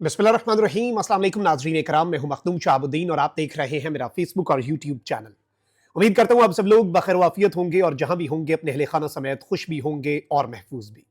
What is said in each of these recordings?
बिस्मिल्लाहिर्रहमानिर्रहीम। अस्सलाम वालेकुम नाज़रीन इकराम, मैं हूं मखदूम शाहबुद्दीन और आप देख रहे हैं मेरा फेसबुक और यूट्यूब चैनल। उम्मीद करता हूं आप सब लोग बखैर वाफियत होंगे और जहां भी होंगे अपने अहले खाना समेत खुश भी होंगे और महफूज भी।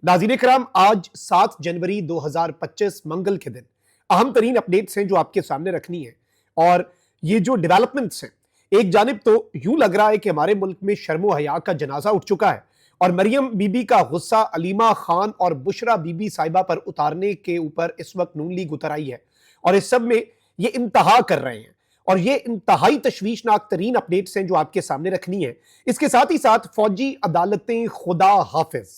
नाज़रीन इकराम, आज 7 जनवरी 2025 मंगल के दिन अहम तरीन अपडेट्स हैं जो आपके सामने रखनी है। और ये जो डेवलपमेंट्स हैं, एक जानिब तो यूं लग रहा है कि हमारे मुल्क में शर्म हया का जनाजा उठ चुका है और मरियम बीबी का गुस्सा अलीमा खान और बुशरा बीबी साहिबा पर उतारने के ऊपर इस वक्त नून लीग उतर आई है और इस सब में ये इंतहा कर रहे हैं और ये इंतहाई तशवीशनाक तरीन अपडेट्स हैं जो आपके सामने रखनी है। इसके साथ ही साथ फौजी अदालतें खुदा हाफिज,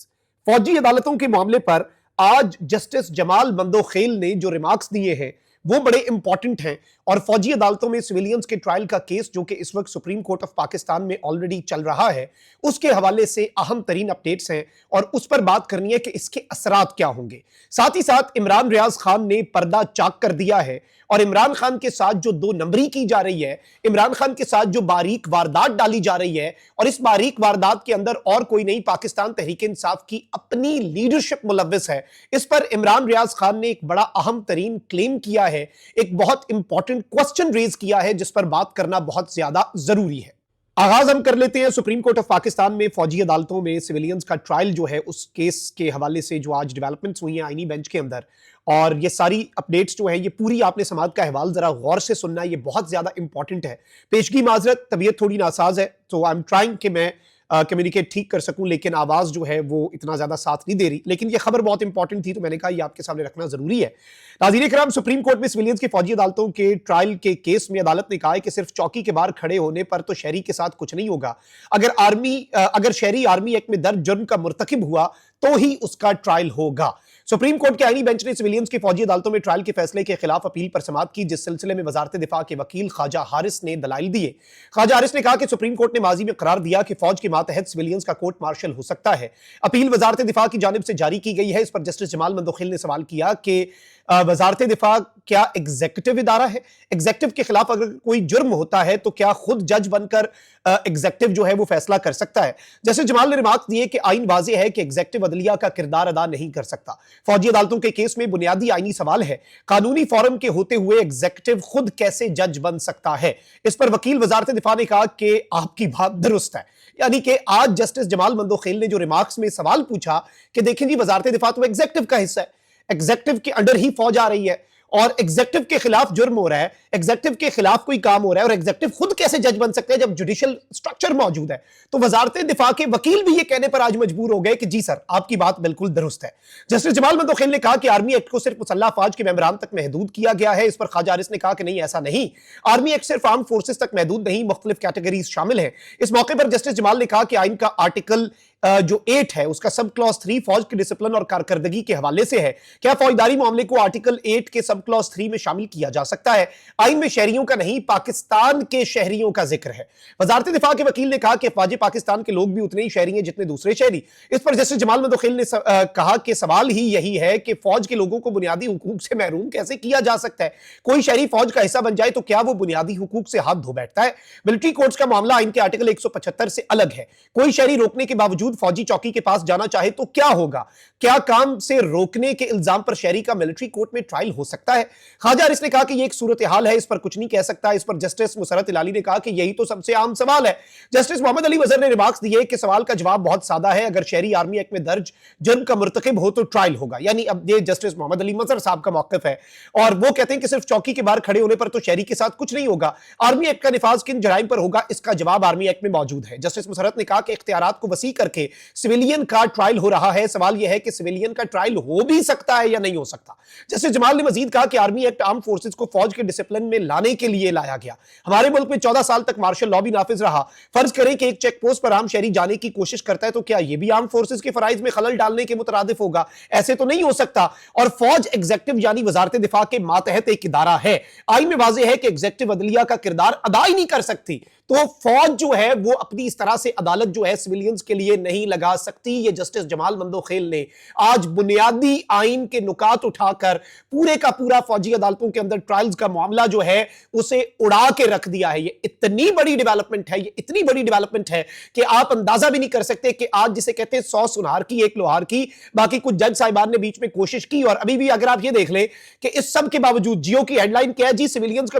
फौजी अदालतों के मामले पर आज जस्टिस जमाल बंदोखेल ने जो रिमार्क्स दिए हैं वो बड़े इंपॉर्टेंट हैं और फौजी अदालतों में सिविलियंस के ट्रायल का केस जो कि इस वक्त सुप्रीम कोर्ट ऑफ पाकिस्तान में ऑलरेडी चल रहा है उसके हवाले से अहम तरीन अपडेट्स हैं और उस पर बात करनी है कि इसके असरात क्या होंगे। साथ ही साथ इमरान रियाज खान ने पर्दा चाक कर दिया है और इमरान खान के साथ जो दो नंबरी की जा रही है, इमरान खान के साथ जो बारीक वारदात डाली जा रही है और इस बारीक वारदात के अंदर और कोई नहीं, पाकिस्तान तहरीक इंसाफ की अपनी लीडरशिप मुलव्विस है। इस पर इमरान रियाज खान ने एक बड़ा अहम तरीन क्लेम किया है, एक बहुत इंपॉर्टेंट क्वेश्चन रेज किया है जिस पर बात करना बहुत ज्यादा जरूरी है। आगाज हम कर लेते हैं सुप्रीम कोर्ट ऑफ पाकिस्तान में फौजी अदालतों में सिविलियंस का ट्रायल जो है उस केस के हवाले से जो आज डेवलपमेंट्स हुई हैं आईनी बेंच के अंदर। और ये सारी अपडेट्स जो है ये पूरी आपने समाअत का अहवाल जरा गौर से सुनना है, ये बहुत ज्यादा इंपॉर्टेंट है। पेशगी माजरत, तबीयत थोड़ी नासाज है तो आई एम ट्राइंग कि मैं कम्युनिकेट ठीक कर सकूं, लेकिन आवाज जो है वो इतना ज्यादा साथ नहीं दे रही। लेकिन ये खबर बहुत इंपॉर्टेंट थी तो मैंने कहा ये आपके सामने रखना जरूरी है। नाज़रीन इकराम, सुप्रीम कोर्ट में सिविलियंस की फौजी अदालतों के ट्रायल के केस में अदालत ने कहा है कि सिर्फ चौकी के बाहर खड़े होने पर तो शहरी के साथ कुछ नहीं होगा। अगर शहरी आर्मी एक्ट में दर्ज जुर्म का मुर्तकिब हुआ तो ही उसका ट्रायल होगा। सुप्रीम कोर्ट के आईनी बेंच ने सिविलियंस की फौजी अदालतों में ट्रायल के फैसले के खिलाफ अपील पर समाअत की, जिस सिलसिले में वजारत दिफा के वकील ख्वाजा हारिस ने दलाइल दिए। ख्वाजा हारिस ने कहा कि सुप्रीम कोर्ट ने माजी में करार दिया कि फौज के मातहत सिविलियंस का कोर्ट मार्शल हो सकता है। अपील वजारत दिफा की जानिब से जारी की गई है। इस पर जस्टिस जमाल बंदोखेल ने सवाल किया कि वजारत दिफा क्या एग्जीक्यूटिव इदारा है? एग्जीक्यूटिव के खिलाफ अगर कोई जुर्म होता है तो क्या खुद जज बनकर एग्जीक्यूटिव जो है वो फैसला कर सकता है? जस्टिस जमाल ने रिमार्क दिए कि आइन वाज़ेह है कि एग्जीक्यूटिव अदलिया का किरदार अदा नहीं कर सकता। फौजी अदालतों के केस में बुनियादी आईनी सवाल है, कानूनी फॉरम के होते हुए एग्जीक्यूटिव खुद कैसे जज बन सकता है? इस पर वकील वजारत दिफा ने कहा कि आपकी बात दुरुस्त है। यानी कि आज जस्टिस जमाल बंदोखेल ने जो रिमार्क्स में सवाल पूछा कि देखें जी, वजारत दिफा तो एग्जीक्यूटिव का हिस्सा है, एग्जीक्यूटिव के अंडर ही फौज आ रही है और एग्जीक्यूटिव के खिलाफ जुर्म हो रहा है, एग्जीक्यूटिव के खिलाफ कोई काम हो रहा है और एग्जीक्यूटिव खुद कैसे जज बन सकते हैं जब जुडिशियल स्ट्रक्चर मौजूद है? तो वजारत दिफा के वकील भी ये कहने पर आज मजबूर हो गए कि जी सर, आपकी बात बिल्कुल दुरुस्त है। जस्टिस जमाल बंदोखेल ने कहा कि आर्मी एक्ट को सिर्फ मुसल्लह अफवाज के मेंबरान तक महदूद किया गया है। इस पर ख्वाजा हारिस ने कहा कि नहीं, ऐसा नहीं, आर्मी एक्ट सिर्फ आर्म फोर्सेस तक महदूद नहीं, मुख्तलिफ कैटेगरीज शामिल है। इस मौके पर जस्टिस जमाल ने कहा कि आइन का आर्टिकल जो 8 है उसका सब क्लॉज 3 फौज के डिसिप्लिन और कारकर्दगी के हवाले से है। क्या फौजदारी मामले को आर्टिकल 8 के सब क्लॉज 3 में शामिल किया जा सकता है? आइन में शहरियों का नहीं, पाकिस्तान के शहरियों का जिक्र है। वजारत दिफा के वकील ने कहा कि अफवाज पाकिस्तान के लोग भी उतने ही शहरी हैं जितने दूसरे शहरी। इस पर जस्टिस जमाल बंदोखेल ने कहा कि सवाल ही यही है कि फौज के लोगों को बुनियादी हुकूक से महरूम कैसे किया जा सकता है? कोई शहरी फौज का हिस्सा बन जाए तो क्या वो बुनियादी हुकूक से हाथ धो बैठता है? मिलिट्री कोर्ट्स का मामला आइन के आर्टिकल 175 से अलग है। कोई शहरी रोकने के बावजूद फौजी चौकी के पास जाना चाहे तो क्या होगा? क्या काम से रोकने के इल्जाम पर शहरी का मिलिट्री कोर्ट में ट्रायल हो सकता है? ख्वाजा हारिस ने कहा कि यह एक सूरत हाल है, इस पर कुछ नहीं कह सकता। इस पर जस्टिस मुसरत इलाली ने कहा कि यही तो सबसे आम सवाल है। जस्टिस मोहम्मद अली वज़र ने रिमार्क्स दिए कि सवाल का जवाब बहुत सादा है, अगर शहरी आर्मी एक्ट में दर्ज जुर्म का मुर्तकिब हो तो ट्रायल होगा। यानी अब ये जस्टिस मोहम्मद अली वज़र साहब का मौक़िफ़ है और वो कहते हैं कि सिर्फ चौकी के बाहर खड़े होने पर तो शहरी के साथ कुछ नहीं होगा। आर्मी एक्ट का निफाज किन जराइम पर होगा, इसका जवाब आर्मी एक्ट में मौजूद है। जस्टिस मुसरत ने कहा कि इख्तियारात को वसी करके सिविलियन का ट्रायल हो रहा है। सवाल यह है कि सिविलियन का ट्रायल हो भी सकता है या नहीं हो सकता। जस्टिस जमाल ने मजीद कहा कि आर्मी एक्ट आर्म फोर्सेस को फौज के डिसिप्लिन में लाने के लिए लाया गया। हमारे मुल्क में 14 साल तक मार्शल लॉ भी नाफिज रहा। फर्ज करें कि एक चेक पोस्ट पर आम शहरी जाने की कोशिश करता है तो क्या यह भी आर्म फोर्सेस के फराइज में खलल डालने के मुतरादिफ होगा? ऐसे तो नहीं हो सकता। और फौज एग्जीक्यूटिव यानी वजारत दिफा के मातहत एक इदारा है। आइन में वाज़ेह है कि एग्जीक्यूटिव अदलिया का किरदार अदा ही नहीं कर सकती। तो फौज जो है वो अपनी इस तरह से अदालत जो है सिविलियंस के लिए नहीं लगा सकती। ये जस्टिस जमाल मंदोखेल ने आज बुनियादी आइन के नुकात उठाकर पूरे का पूरा फौजी अदालतों के अंदर ट्रायल्स का मामला जो है उसे उड़ा के रख दिया है। ये इतनी बड़ी डेवलपमेंट है, ये इतनी बड़ी डेवलपमेंट है कि आप अंदाजा भी नहीं कर सकते कि आज जिसे कहते हैं 100 सुनार की एक लोहार की, बाकी कुछ जज साहिबान ने बीच में कोशिश की और अभी भी अगर आप ये देख लें कि इस सब के बावजूद जियो की हेडलाइन क्या है जी, सिविलियंस का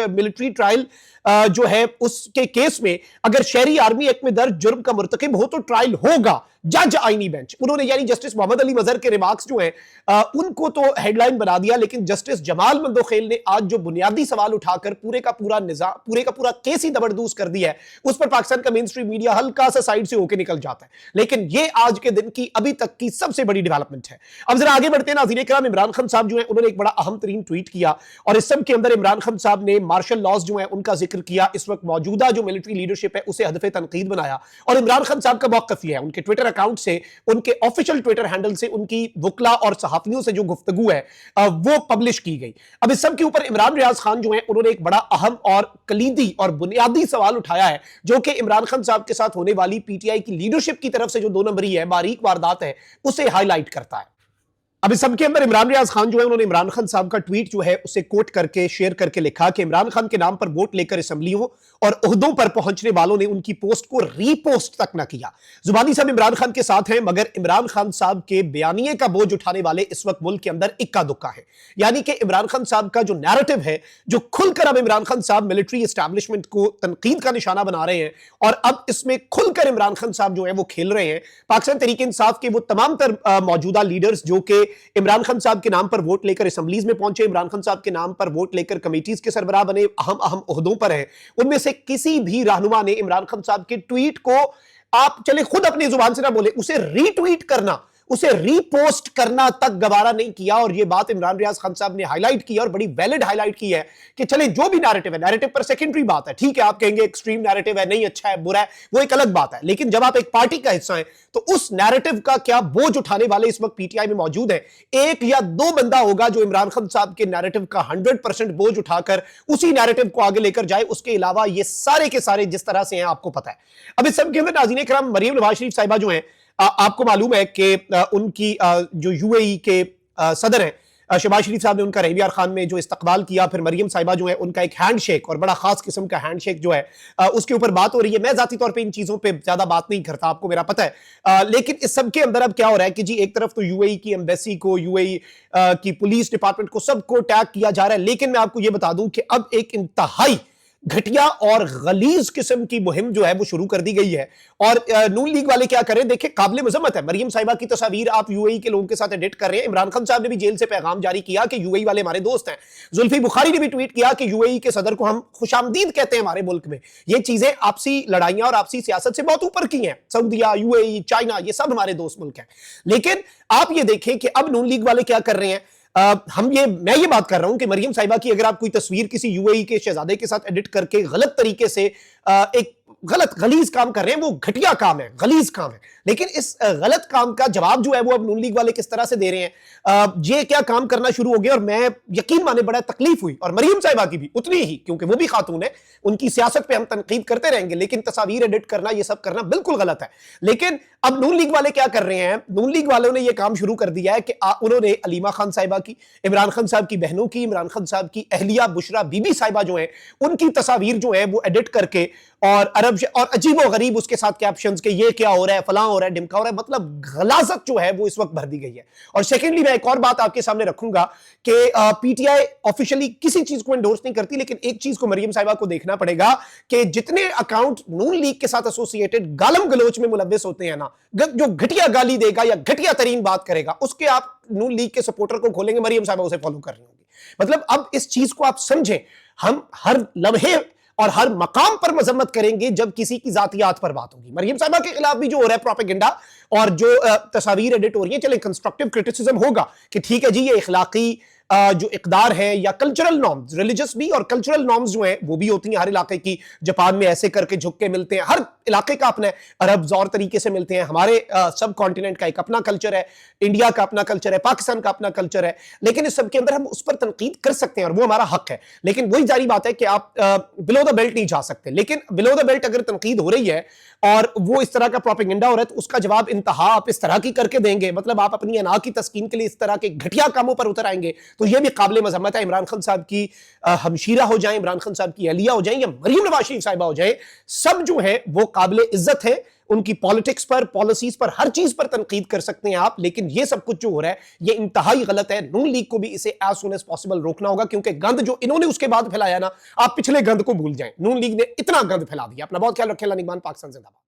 मिलिट्री ट्रायल जो है उसके केस में अगर शहरी आर्मी एक्ट में दर्ज जुर्म का मुर्तकिब हो तो ट्रायल होगा। जज आईनी बेंच, उन्होंने यानी जस्टिस मोहम्मद अली मजहर के रिमार्क्स जो हैं उनको तो हेडलाइन बना दिया, लेकिन जस्टिस जमाल मंदोखेल ने आज जो बुनियादी सवाल उठाकर पूरे का पूरा निजाम, पूरे का पूरा केस ही दबरदूस कर दिया है, उस पर पाकिस्तान का मेन स्ट्रीम मीडिया हल्का सा साइड से होकर निकल जाता है। लेकिन ये आज के दिन की अभी तक की सबसे बड़ी डेवलपमेंट है। अब जरा आगे बढ़ते हैं नाज़रीन इकराम, इमरान खान साहब जो है उन्होंने एक बड़ा अहम तरीन ट्वीट किया और इस सब के अंदर इमरान खान साहब ने मार्शल लॉज जो है उनका जिक्र किया। इस वक्त मौजूदा जो मिलिट्री लीडरशिप है उसे हदफ तनकीद बनाया और इमरान खान साहब का मौक़िफ़ यह है, उनके ट्विटर अकाउंट से, उनके ऑफिशियल ट्विटर हैंडल से उनकी वकला और सहाफियों से जो गुफ्तगू है वो पब्लिश की गई। अब इस सब के ऊपर इमरान रियाज खान जो है उन्होंने एक बड़ा अहम और कलीदी और बुनियादी सवाल उठाया है जो कि इमरान खान साहब के साथ होने वाली पीटीआई की लीडरशिप की तरफ से जो 2 नंबरी है, बारीक वारदात है, उसे हाईलाइट करता है। अब इस सबके अंदर इमरान रियाज खान जो है उन्होंने इमरान खान साहब का ट्वीट जो है उसे कोट करके शेयर करके लिखा कि इमरान खान के नाम पर वोट लेकर असेंबलियों और ओहदों पर पहुंचने वालों ने उनकी पोस्ट को रीपोस्ट तक ना किया। जुबानी साहब इमरान खान के साथ हैं मगर इमरान खान साहब के बयानिए का बोझ उठाने वाले इस वक्त मुल्क के अंदर इक्का दुक्का है। यानी कि इमरान खान साहब का जो नैरेटिव है, जो खुलकर अब इमरान खान साहब मिलिट्री एस्टैब्लिशमेंट को तनकीद का निशाना बना रहे हैं और अब इसमें खुलकर इमरान खान साहब जो है वो खेल रहे हैं। पाकिस्तान तहरीक इंसाफ के वो तमाम मौजूदा लीडर्स जो कि इमरान खान साहब के नाम पर वोट लेकर असेंबलीज में पहुंचे, इमरान खान साहब के नाम पर वोट लेकर कमेटीज के सरबराह बने, अहम अहम ओहदों पर हैं, उनमें से किसी भी रहनुमा ने इमरान खान साहब के ट्वीट को, आप चले खुद अपनी जुबान से ना बोले, उसे रीट्वीट करना, उसे रीपोस्ट करना तक गवारा नहीं किया। और यह बात इमरान रियाज खान साहब ने हाईलाइट की और बड़ी वैलिड हाईलाइट की है कि चले जो भी नैरेटिव है, नैरेटिव पर सेकेंडरी बात है, ठीक है, आप कहेंगे एक्सट्रीम नैरेटिव है, नहीं अच्छा है, बुरा है, वो एक अलग बात है, लेकिन जब आप एक पार्टी का हिस्सा हैं तो उस नैरेटिव का क्या बोझ उठाने वाले इस वक्त पीटीआई में मौजूद है? 1 या 2 बंदा होगा जो इमरान खान साहब के नैरेटिव का 100% बोझ उठाकर उसी नैरेटिव को आगे लेकर जाए। उसके अलावा ये सारे के सारे जिस तरह से हैं आपको पता है। अब इस सब के अंदर नाज़रीन इकराम, मरियम नवाज शरीफ साहिबा जो हैं, आपको मालूम है कि उनकी जो यूएई के सदर हैं शहबाज शरीफ साहब ने उनका रहीम खान में जो इस्तकबाल किया, फिर मरियम साहिबा जो है उनका एक हैंडशेक और बड़ा खास किस्म का हैंडशेक जो है उसके ऊपर बात हो रही है। मैं जाती तौर पे इन चीजों पे ज्यादा बात नहीं करता, आपको मेरा पता है, लेकिन इस सब के अंदर अब क्या हो रहा है कि जी एक तरफ तो यूएई की एम्बेसी को, यूएई की पुलिस डिपार्टमेंट को, सबको टैग किया जा रहा है, लेकिन मैं आपको यह बता दूं कि अब एक इंतहाई घटिया और गलीज किस्म की मुहिम जो है वो शुरू कर दी गई है। और नून लीग वाले क्या करें, देखिए काबिल मजम्मत है, मरियम साहिबा की तस्वीर आप यूएई के लोगों के साथ एडिट कर रहे हैं। इमरान खान साहब ने भी जेल से पैगाम जारी किया कि यूएई वाले हमारे दोस्त हैं। जुल्फी बुखारी ने भी ट्वीट किया कि यूएई के सदर को हम खुशामदीद कहते हैं हमारे मुल्क में। ये चीजें आपसी लड़ाइयां और आपसी सियासत से बहुत ऊपर की हैं। सऊदीया, यूएई, चाइना, ये सब हमारे दोस्त मुल्क हैं। लेकिन आप ये देखें कि अब नून लीग वाले क्या कर रहे हैं। मैं ये बात कर रहा हूं कि मरियम साहिबा की अगर आप कोई तस्वीर किसी यूएई के शहजादे के साथ एडिट करके गलत तरीके से एक गलत गलीज काम कर रहे हैं, वो घटिया काम है, गलीज काम है। लेकिन इस गलत काम का जवाब जो है वो अब नून लीग वाले किस तरह से दे रहे हैं, ये क्या काम करना शुरू हो गया। और मैं यकीन माने बड़ा तकलीफ हुई, और मरियम साहिबा की भी उतनी ही, क्योंकि वो भी खातून है, उनकी सियासत पे हम तनकीद करते रहेंगे, लेकिन तस्वीर एडिट करना, ये सब करना बिल्कुल गलत है। लेकिन अब नून लीग वाले क्या कर रहे हैं, नून लीग वालों ने यह काम शुरू कर दिया है कि उन्होंने अलीमा खान साहिबा की, इमरान खान साहब की बहनों की, इमरान खान साहब की अहलिया बुशरा बीबी साहिबा जो है उनकी तस्वीर जो है वो एडिट करके और अजीबो गरीब उसके साथ कैप्शंस के ये क्या हो रहा है, फलां हो रहा है, ढिमका हो रहा है, मतलब गलाजत जो है वो इस वक्त भर दी गई है। और सेकेंडली मैं एक और बात आपके सामने रखूंगा कि पीटीआई ऑफिशियली किसी चीज को एंडोर्स नहीं करती, लेकिन एक चीज को मरियम साहिबा को देखना पड़ेगा कि जितने अकाउंट नून लीग के साथ एसोसिएटेड गालम गलोच में मुलव्वस होते हैं ना, जो घटिया गाली देगा या घटिया तरीन बात करेगा, उसके आप नून लीग के सपोर्टर को खोलेंगे, मरियम साहिबा उसे फॉलो कर रही होंगी। मतलब अब इस चीज को आप समझें, हम हर लम्हे और हर मकाम पर मजम्मत करेंगे जब किसी की जातियात पर बात होगी। मरियम साहिबा के खिलाफ भी जो हो रहा है प्रोपेगेंडा और जो तस्वीर एडिट हो रही है, चले कंस्ट्रक्टिव क्रिटिसिज्म होगा कि ठीक है जी, ये इखलाकी जो इकदार है या कल्चरल नॉर्म्स, रिलीजियस भी और कल्चरल नॉर्म्स जो हैं वो भी होती हैं हर इलाके की। जापान में ऐसे करके झुक के मिलते हैं, हर इलाके का अपना, अरब्स और तरीके से मिलते हैं, हमारे सब कॉन्टिनेंट का एक अपना कल्चर है, इंडिया का अपना कल्चर है, पाकिस्तान का अपना कल्चर है। लेकिन इस सब के अंदर हम उस पर तनकीद कर सकते हैं और वो हमारा हक है। लेकिन वही जारी बात है कि आप बिलो द बेल्ट नहीं जा सकते। लेकिन बिलो द बेल्ट अगर तनकीद हो रही है और वो इस तरह का प्रोपेगेंडा हो रहा है, तो उसका जवाब इंतहा आप इस तरह की करके देंगे, मतलब आप अपनी अना की तस्कीन के लिए इस तरह के घटिया कामों पर उतर आएंगे, तो यह भी काबिल मजम्मत है। इमरान खान साहब की हमशीरा हो जाए, इमरान खान साहब की अहलिया हो जाए या मरीम नवाज शरीफ साहिबा हो जाए, सब जो है वो काबिल इज्जत है। उनकी पॉलिटिक्स पर, पॉलिसीज पर, हर चीज पर तनकीद कर सकते हैं आप, लेकिन ये सब कुछ जो हो रहा है ये इंतहाई गलत है। नून लीग को भी इसे एज सुन एज पॉसिबल रोकना होगा, क्योंकि गंद जो इन्होंने उसके बाद फैलाया ना, आप पिछले गंद को भूल जाएं। नून लीग ने इतना गंद फैला दिया। अपना बहुत ख्याल रखें। अल्लाह निगहबान। पाकिस्तान जिंदाबाद।